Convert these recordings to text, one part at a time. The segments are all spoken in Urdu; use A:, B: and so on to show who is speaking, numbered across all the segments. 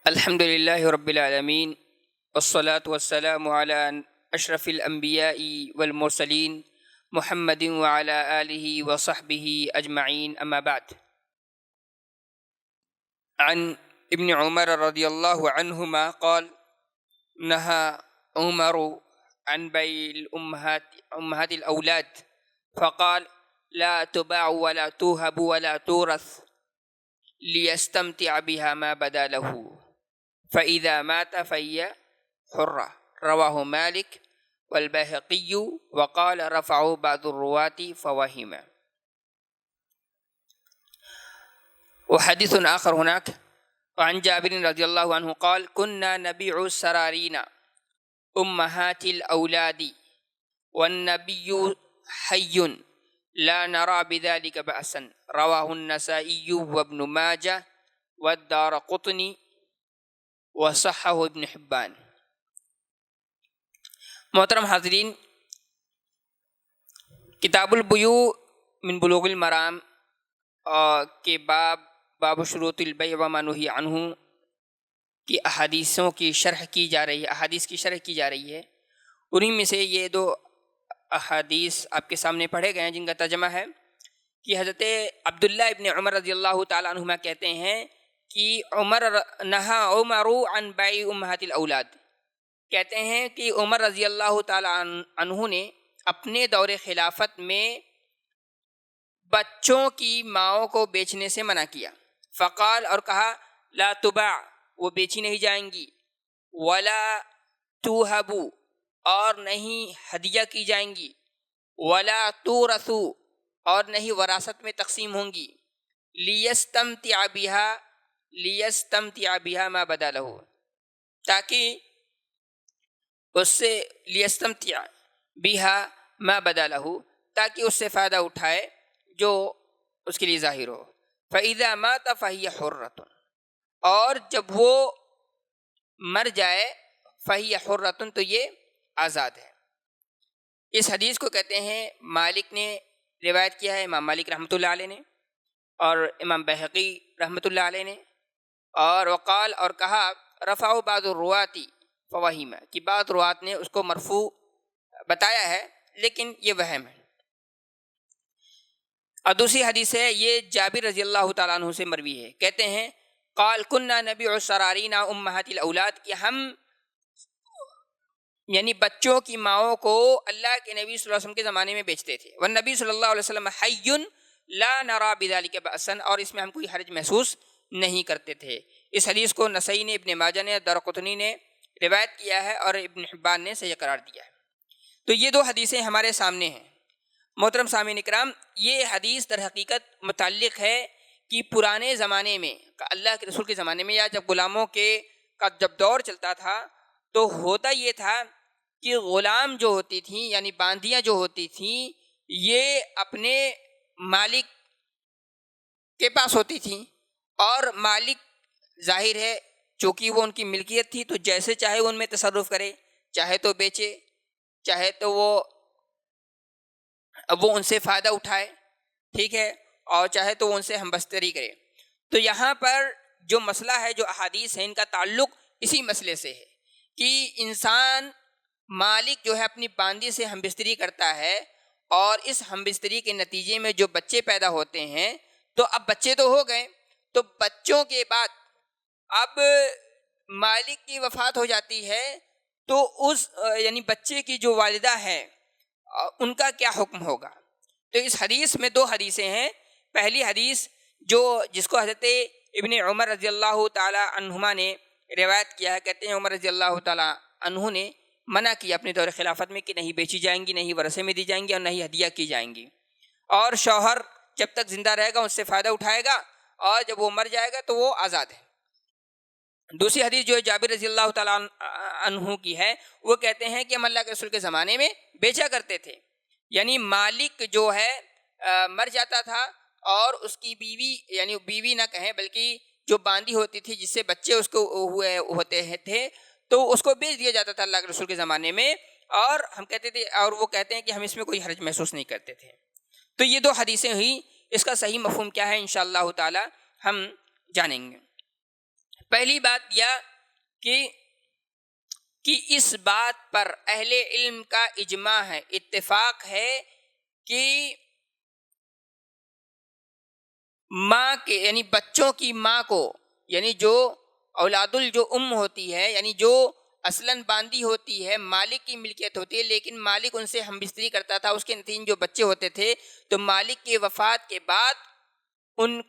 A: الحمد لله رب العالمين والصلاة والسلام على أشرف الأنبياء والمرسلين محمد وعلى آله وصحبه أجمعين أما بعد. عن ابن عمر رضي الله عنهما قال: نهى عمر عن بيع أمهات الأولاد فقال: لا تباع ولا توهب ولا تورث ليستمتع بها ما بدا له فإذا مات فهي حرة. رواه مالك والبيهقي وقال رفعه بعض الرواة فوهم. وحديث آخر هناك وعن جابر رضي الله عنه قال: كنا نبيع السرارين أمهات الأولاد والنبي حي لا نرى بذلك بأسا. رواه النسائي وابن ماجه والدارقطني وصححه ابن حبان. محترم حاضرین، کتاب البیوع من بلوغ المرام کے باب شروط البیع وما نہی عنہ کی احادیثوں کی شرح کی جا رہی ہے، احادیث کی شرح کی جا رہی ہے۔ انہی میں سے یہ دو احادیث آپ کے سامنے پڑھے گئے ہیں جن کا ترجمہ ہے کہ حضرت عبداللہ ابن عمر رضی اللہ تعالیٰ عنہما کہتے ہیں کہ نہا عمر عن بیع امہات الاولاد، کہتے ہیں کہ عمر رضی اللہ تعالیٰ عنہ نے اپنے دور خلافت میں بچوں کی ماؤں کو بیچنے سے منع کیا۔ فقال، اور کہا، لا تباع، وہ بیچی نہیں جائیں گی، ولا توہب، اور نہیں ہدیہ کی جائیں گی، ولا تورث، اور نہیں وراثت میں تقسیم ہوں گی، لیستمتع بها ما بدا له، تاکہ اس سے لیستمتع بها ما بدا له، تاکہ اس سے فائدہ اٹھائے جو اس کے لیے ظاہر ہو۔ فإذا مات فهي حرة، اور جب وہ مر جائے فهي حرة، تو یہ آزاد ہے۔ اس حدیث کو کہتے ہیں، مالک نے روایت کیا ہے، امام مالک رحمۃ اللہ علیہ نے، اور امام بیہقی رحمۃ اللہ علیہ نے، اور وقال، اور کہا، رفعوا بعض الرواة فوہم، کہ بعض روات نے اس کو مرفوع بتایا ہے لیکن یہ وہم ہے۔ اور دوسری حدیث ہے، یہ جابر رضی اللہ تعالیٰ عنہ سے مروی ہے، کہتے ہیں، قال كنا نبيع السرارين امهات الاولاد، کہ ہم یعنی بچوں کی ماؤں کو اللہ کے نبی صلی اللہ علیہ وسلم کے زمانے میں بیچتے تھے۔ والنبی صلی اللہ علیہ وسلم حی لا نرى بذلك بأسا، اور اس میں ہم کوئی حرج محسوس نہیں کرتے تھے۔ اس حدیث کو نسائی نے، ابن ماجہ نے، دارقطنی نے روایت کیا ہے، اور ابن حبان نے صحیح قرار دیا ہے۔ تو یہ دو حدیثیں ہمارے سامنے ہیں۔ محترم سامعین اکرام، یہ حدیث در حقیقت متعلق ہے کہ پرانے زمانے میں، اللہ کے رسول کے زمانے میں، یا جب غلاموں کا جب دور چلتا تھا، تو ہوتا یہ تھا کہ غلام جو ہوتی تھیں، یعنی باندیاں جو ہوتی تھیں، یہ اپنے مالک کے پاس ہوتی تھیں، اور مالک ظاہر ہے چونکہ وہ ان کی ملکیت تھی تو جیسے چاہے ان میں تصرف کرے، چاہے تو بیچے، چاہے تو وہ ان سے فائدہ اٹھائے، ٹھیک ہے، اور چاہے تو وہ ان سے ہم بستری کرے۔ تو یہاں پر جو مسئلہ ہے، جو احادیث ہیں، ان کا تعلق اسی مسئلے سے ہے کہ انسان، مالک جو ہے اپنی باندی سے ہم بستری کرتا ہے، اور اس ہم بستری کے نتیجے میں جو بچے پیدا ہوتے ہیں، تو اب بچے تو ہو گئے، تو بچوں کے بعد اب مالک کی وفات ہو جاتی ہے، تو اس یعنی بچے کی جو والدہ ہے ان کا کیا حکم ہوگا؟ تو اس حدیث میں دو حدیثیں ہیں۔ پہلی حدیث جس کو حضرت ابن عمر رضی اللہ تعالی عنہما نے روایت کیا ہے، کہتے ہیں عمر رضی اللہ تعالی عنہ نے منع کیا اپنے دور خلافت میں کہ نہیں بیچی جائیں گی، نہیں ورثے میں دی جائیں گی، اور نہیں ہدیہ کی جائیں گی، اور شوہر جب تک زندہ رہے گا اس سے فائدہ اٹھائے گا، اور جب وہ مر جائے گا تو وہ آزاد ہے۔ دوسری حدیث جو جابر رضی اللہ تعالیٰ عنہ کی ہے، وہ کہتے ہیں کہ ہم اللہ کے رسول کے زمانے میں بیچا کرتے تھے، یعنی مالک جو ہے مر جاتا تھا، اور اس کی بیوی، یعنی بیوی نہ کہیں بلکہ جو باندی ہوتی تھی جس سے بچے اس کو ہوتے تھے، تو اس کو بیچ دیا جاتا تھا اللہ کے رسول کے زمانے میں، اور ہم کہتے تھے، اور وہ کہتے ہیں کہ ہم اس میں کوئی حرج محسوس نہیں کرتے تھے۔ تو یہ دو حدیثیں ہوئی، اس کا صحیح مفہوم کیا ہے انشاءاللہ تعالی ہم جانیں گے۔ پہلی بات یہ کہ اس بات پر اہل علم کا اجماع ہے، اتفاق ہے کہ ماں کے یعنی بچوں کی ماں کو، یعنی جو اولاد جو ہوتی ہے، یعنی جو اصلاً باندھی ہوتی ہے، مالک کی ملکیت ہوتی ہے، لیکن مالک ان سے ہم بستری کرتا تھا، اس کے نتیجے جو بچے ہوتے تھے تو مالک کی وفات کے بعد ان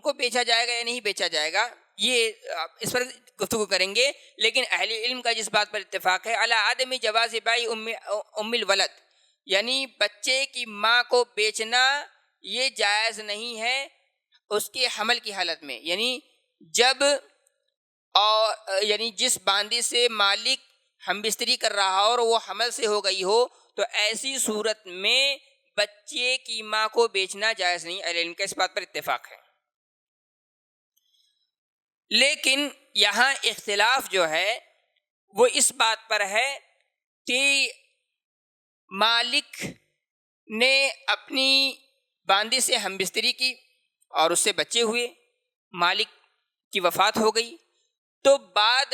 A: کو بیچا جائے گا یا نہیں بیچا جائے گا، یہ اس پر گفتگو کریں گے. لیکن اہل علم کا جس بات پر اتفاق ہے، علی عدم جواز بائی ام الولد، یعنی بچے کی ماں کو بیچنا یہ جائز نہیں ہے اس کے حمل کی حالت میں، یعنی جب یعنی جس باندی سے مالک ہم بستری کر رہا ہو اور وہ حمل سے ہو گئی ہو، تو ایسی صورت میں بچے کی ماں کو بیچنا جائز نہیں. اہل علم کا اس بات پر اتفاق ہے. لیکن یہاں اختلاف جو ہے وہ اس بات پر ہے کہ مالک نے اپنی باندی سے ہم بستری کی اور اس سے بچے ہوئے، مالک کی وفات ہو گئی، تو بعد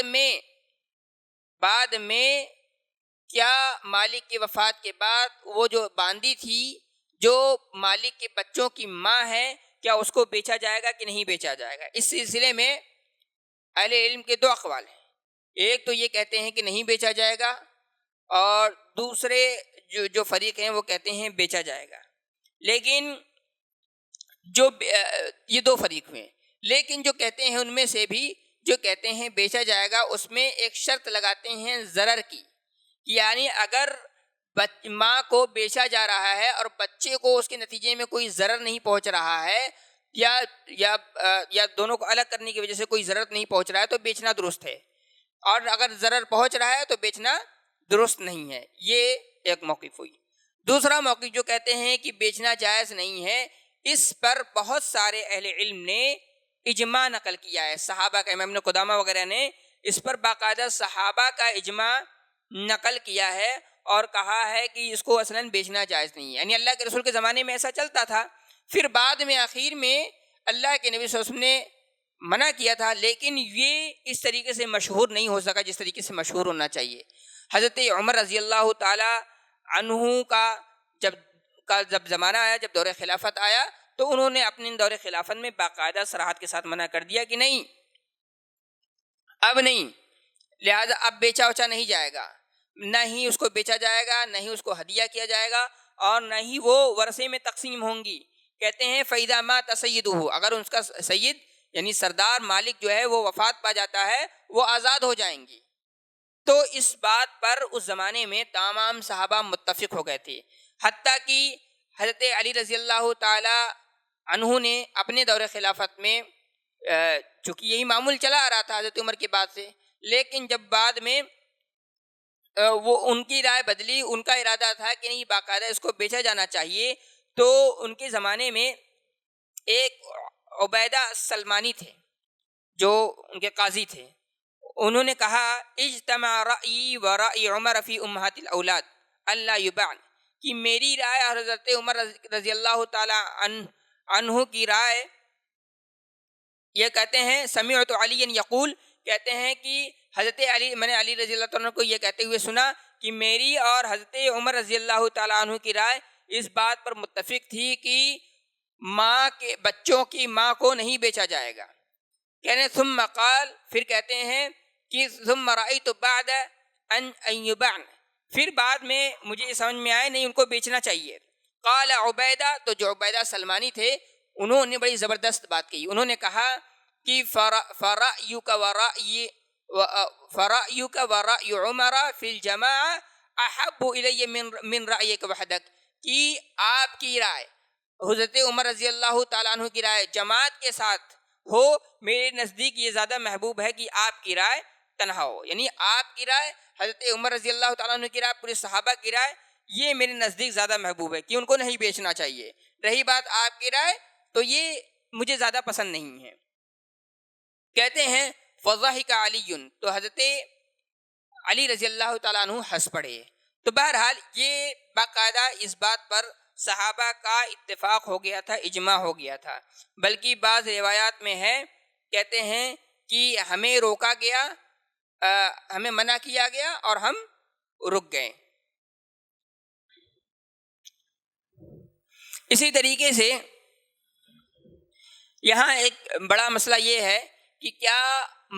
A: میں کیا مالک کی وفات کے بعد وہ جو باندی تھی جو مالک کے بچوں کی ماں ہے، کیا اس کو بیچا جائے گا کہ نہیں بیچا جائے گا؟ اس سلسلے میں اہل علم کے دو اقوال ہیں. ایک تو یہ کہتے ہیں کہ نہیں بیچا جائے گا، اور دوسرے جو فریق ہیں وہ کہتے ہیں بیچا جائے گا. لیکن یہ دو فریق ہوئے، لیکن جو کہتے ہیں ان میں سے بھی جو کہتے ہیں بیچا جائے گا، اس میں ایک شرط لگاتے ہیں ضرر کی، یعنی اگر ماں کو بیچا جا رہا ہے اور بچے کو اس کے نتیجے میں کوئی ضرر نہیں پہنچ رہا ہے، یا دونوں کو الگ کرنے کی وجہ سے کوئی ضرر نہیں پہنچ رہا ہے، تو بیچنا درست ہے، اور اگر ضرر پہنچ رہا ہے تو بیچنا درست نہیں ہے. یہ ایک موقف ہوئی. دوسرا موقف جو کہتے ہیں کہ بیچنا جائز نہیں ہے، اس پر بہت سارے اہل علم نے اجماع نقل کیا ہے. صحابہ کا، امام ابن قدامہ وغیرہ نے اس پر باقاعدہ صحابہ کا اجماع نقل کیا ہے اور کہا ہے کہ اس کو اصلاً بیچنا جائز نہیں ہے. یعنی اللہ کے رسول کے زمانے میں ایسا چلتا تھا، پھر بعد میں آخر میں اللہ کے نبی صلی اللہ علیہ وسلم نے منع کیا تھا، لیکن یہ اس طریقے سے مشہور نہیں ہو سکا جس طریقے سے مشہور ہونا چاہیے. حضرت عمر رضی اللہ تعالی عنہ کا جب زمانہ آیا، جب دور خلافت آیا، تو انہوں نے اپنے دور خلافت میں باقاعدہ صراحت کے ساتھ منع کر دیا کہ نہیں، اب نہیں، لہذا اب بیچا وچا نہیں جائے گا، نہ ہی اس کو بیچا جائے گا، نہ ہی اس کو ہدیہ کیا جائے گا، اور نہ ہی وہ ورثے میں تقسیم ہوں گی. کہتے ہیں فَإِذَا مَاتَ سَيِّدُهُ، اگر ان کا سید یعنی سردار مالک جو ہے وہ وفات پا جاتا ہے، وہ آزاد ہو جائیں گی. تو اس بات پر اس زمانے میں تمام صحابہ متفق ہو گئے تھے، حتیٰ کہ حضرت علی رضی اللہ تعالی عنہ نے اپنے دور خلافت میں، چونکہ یہی معمول چلا آ رہا تھا حضرت عمر کے بعد سے، لیکن جب بعد میں وہ ان کی رائے بدلی، ان کا ارادہ تھا کہ نہیں باقاعدہ اس کو بیچا جانا چاہیے، تو ان کے زمانے میں ایک عبیدہ سلمانی تھے جو ان کے قاضی تھے. انہوں نے کہا اجتمع رأیی و رأی عمر فی امہات الاولاد اللہ یباع، کہ میری رائے اور حضرت عمر رضی اللہ تعالی عنہ کی رائے، یہ کہتے ہیں سمعت علی یقول، کہتے ہیں کہ حضرت علی، میں نے علی رضی اللہ تعالیٰ عنہ کو یہ کہتے ہوئے سنا کہ میری اور حضرت عمر رضی اللہ تعالیٰ عنہ کی رائے اس بات پر متفق تھی کہ ماں کے بچوں کی ماں کو نہیں بیچا جائے گا. کہنے ثم قال، پھر کہتے ہیں کہ ثم رأیت بعد ان یباعن، پھر بعد میں مجھے یہ سمجھ میں آئے نہیں ان کو بیچنا چاہیے. قال عبیدہ، تو جو عبیدہ سلمانی تھے انہوں نے بڑی زبردست بات کہی، انہوں نے کہا کہ فرأیک ورأی عمر فی الجماع احب الی من رأیک وحدک، کہ آپ کی رائے، حضرت عمر رضی اللہ تعالیٰ عنہ کی رائے جماعت کے ساتھ ہو، میرے نزدیک یہ زیادہ محبوب ہے کہ آپ کی رائے تنہا ہو. یعنی آپ کی رائے، حضرت عمر رضی اللہ تعالیٰ عنہ کی رائے، پورے صحابہ کی رائے، یہ میرے نزدیک زیادہ محبوب ہے کہ ان کو نہیں بیچنا چاہیے. رہی بات آپ کی رائے تو یہ مجھے زیادہ پسند نہیں ہے. کہتے ہیں فضحک علی، تو حضرت علی رضی اللہ تعالیٰ عنہ ہنس پڑے. تو بہرحال یہ باقاعدہ اس بات پر صحابہ کا اتفاق ہو گیا تھا، اجماع ہو گیا تھا، بلکہ بعض روایات میں ہے، کہتے ہیں کہ ہمیں روکا گیا، ہمیں منع کیا گیا اور ہم رک گئے۔ اسی طریقے سے یہاں ایک بڑا مسئلہ یہ ہے کہ کیا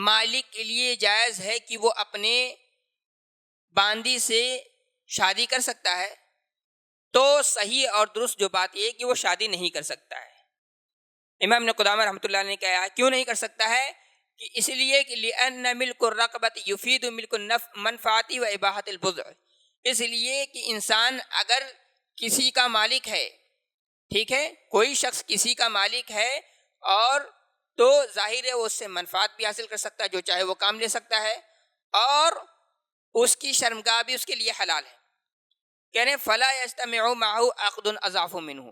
A: مالک کے لیے جائز ہے کہ وہ اپنے باندی سے شادی کر سکتا ہے؟ تو صحیح اور درست جو بات یہ کہ وہ شادی نہیں کر سکتا ہے۔ امام ابن قدامہ رحمۃ اللہ نے کہا کیوں نہیں کر سکتا ہے؟ کہ اس لیے کہ لأن ملک الرقبۃ یفید ملک المنفعۃ و اباحۃ البضع، اس لیے کہ انسان اگر کسی کا مالک ہے، ٹھیک ہے، کوئی شخص کسی کا مالک ہے اور تو ظاہر ہے وہ اس سے منفعت بھی حاصل کر سکتا ہے، جو چاہے وہ کام لے سکتا ہے، اور اس کی شرمگاہ بھی اس کے لیے حلال ہے۔ کہہ رہے فلا یجتمع معه عقد اضاف منہ،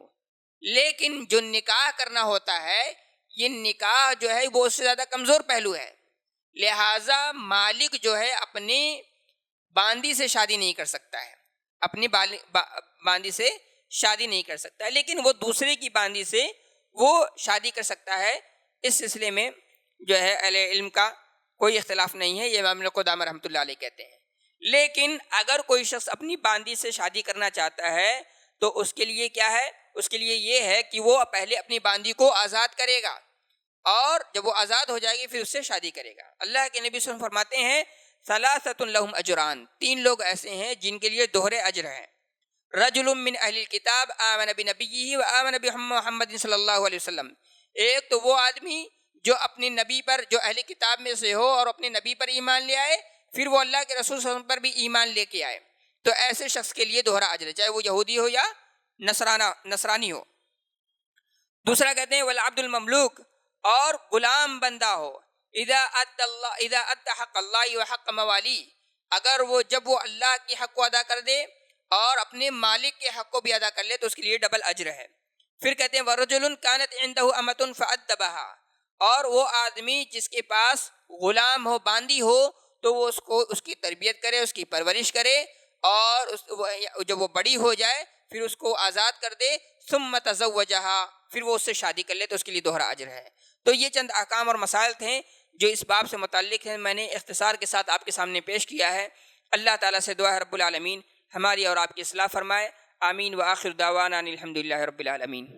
A: لیکن جو نکاح کرنا ہوتا ہے، یہ نکاح جو ہے وہ اس سے زیادہ کمزور پہلو ہے، لہٰذا مالک جو ہے اپنی باندی سے شادی نہیں کر سکتا ہے، اپنی باندی سے شادی نہیں کر سکتا ہے، لیکن وہ دوسرے کی باندی سے وہ شادی کر سکتا ہے۔ اس سلسلے میں جو ہے اہل علم کا کوئی اختلاف نہیں ہے، یہ امام ابن قدامہ رحمۃ اللہ علیہ کہتے ہیں۔ لیکن اگر کوئی شخص اپنی باندی سے شادی کرنا چاہتا ہے تو اس کے لیے کیا ہے؟ اس کے لیے یہ ہے کہ وہ پہلے اپنی باندی کو آزاد کرے گا، اور جب وہ آزاد ہو جائے گی پھر اس سے شادی کرے گا۔ اللہ کے نبی صلی اللہ علیہ وسلم فرماتے ہیں ثلاثۃ لہم اجران، 3 لوگ ایسے ہیں جن کے لیے دوہرے اجر ہیں۔ رجل من اہل الکتاب آمن بنبیہ و آمن بمحمد صلی اللہ علیہ وسلم، ایک تو وہ آدمی جو اپنے نبی پر، جو اہل کتاب میں سے ہو اور اپنے نبی پر ایمان لے آئے، پھر وہ اللہ کے رسول صلی اللہ علیہ وسلم پر بھی ایمان لے کے آئے، تو ایسے شخص کے لیے دوہرا اجر ہے، چاہے وہ یہودی ہو یا نصرانی ہو۔ دوسرا کہتے ہیں والعبد المملوک، اور غلام بندہ ہو، اذا ادى حق اللہ وحق موالی، اگر جب وہ اللہ کے حق کو ادا کر دے اور اپنے مالک کے حق کو بھی ادا کر لے تو اس کے لیے ڈبل اجر ہے۔ پھر کہتے ہیں ورجل كانت عنده امة فأدبها، اور وہ آدمی جس کے پاس غلام ہو، باندی ہو، تو وہ اس کی تربیت کرے، اس کی پرورش کرے، اور جب وہ بڑی ہو جائے پھر اس کو آزاد کر دے، ثم تزوجها، پھر وہ اس سے شادی کر لے تو اس کے لیے دوہرا اجر ہے۔ تو یہ چند احکام اور مسائل تھے جو اس باب سے متعلق ہیں، میں نے اختصار کے ساتھ آپ کے سامنے پیش کیا ہے۔ اللہ تعالیٰ سے دعا ہے رب العالمین ہماری اور آپ کی اصلاح فرمائے، آمین۔ وآخر دعوانا ان الحمد للہ رب العالمین۔